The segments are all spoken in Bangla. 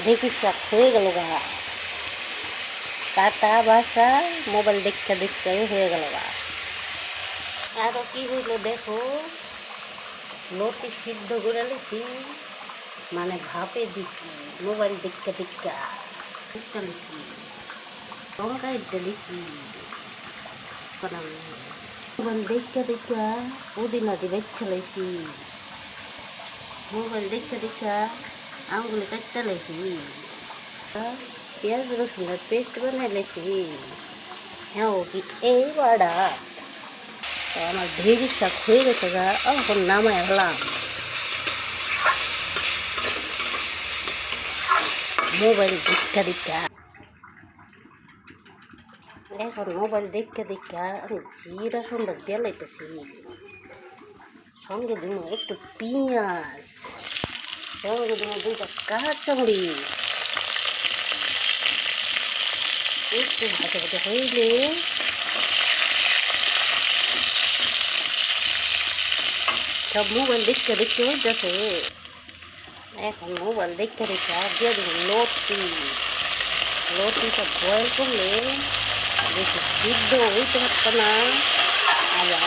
দেখি শাক হয়ে গেল গা, কাটা বাসা মোবাইল দেখতে দেখতে হয়ে গেল গা। আরো কি হইলো দেখো, লতি সিদ্ধ করে লিখি, মানে ভাপে দিছি মোবাইল দেখতে দেখতে লিখি, লঙ্কা ইটে লিখি, মোবাইল দেখতে দেখতে পুদিনা দিয়ে বেচ্ছে লাইছি, মোবাইল দেখতে দেখতে আঙুলে কাটতে লাইছি, পেঁয়াজ রসুনের পেস্ট বানিয়ে লেছি। হ্যাঁ ও কি এই বাড়া, তো আমার ঢেঁড়ির শাক হয়ে গেছে গা, এখন নামায় হলাম। মোবাইল দেখতে দেখতে এখন মোবাইল দেখতে দেখতে আমি জিরা সম্বাস দিয়ে লাইতেছি, সঙ্গে দিব একটু পেঁয়াজ, সঙ্গে দিব দুইটা কাঁচামরিচ, একটু ভাজা ভাজা হইলে সব মোবাইল দেখতে দেখতে হইতেছে। এখন মোবাইল দেখতে দেখতে দিয়ে দিব লতি, লতিটা বয়েল করলে বেশি সিদ্ধ হইতে পারতো না, আবার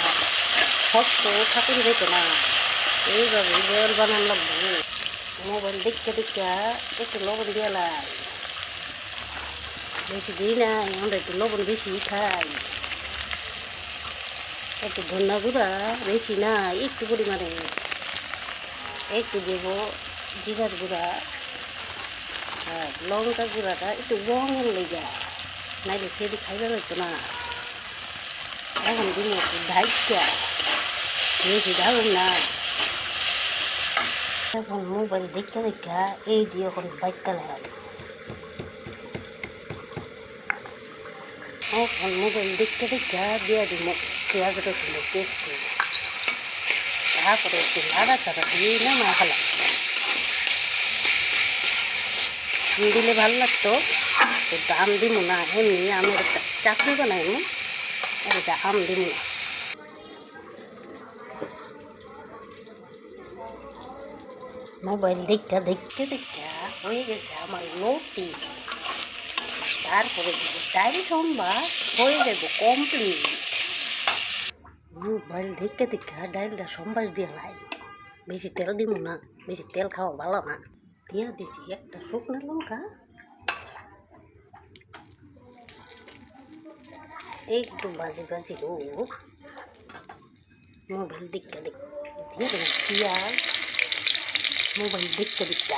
শক্ত ঠাকুর যেত না, এইভাবে বয়েল বানানো লাগবে। মোবাইল দেখতে দেখতে একটু লবণ দিয়ে লাই, বেশি দিই না, আমরা একটু লবণ বেশি খাই। একটু ধন্যা গুঁড়া বেশি না, একটু পরিমাণে একটু দেব জিরার গুঁড়া, আর লঙ্কা গুঁড়াটা একটু রঙের লেগে, নাইলে সেদি খাইতে হইতো না। এখন দিন একটু ঢাইকা, বেশি ঢালুন না। এখন মোবাইল দেখতে দেখা এই দিয়ে এখন বাইকটা লাগাই, এখন মোবাইল দেখতে দেখা দিয়ে দিব পেঁয়াজ রসুনের পেস্ট, তারপরে একটু নাড়া চাড়া দিয়ে নামা ফেলাম। দিলে ভালো লাগতো, তো দাম দিব না, এমনি আমি একটা চাকরি বানাই, এটা আম দিব না। মোবাইল দেখতে দেখতে দেখতে হয়ে গেছে আমার লতি, তারপরে দিব ডাইল সম্বাস, হয়ে যাবো কমপ্লিট। মোবাইল দেখতে দেখতে ডাইলটা সম্বাস দিয়ে লাই, বেশি তেল দিব না, বেশি তেল খাওয়া ভালো না। দিয়া দিছি একটা শুকনো লঙ্কা, একটু বাজি বাজি হোক, মোবাইল দেখতে দেখতে দিয়ে দেবো পেঁয়াজ, মোবাইল দেখতে দেখতে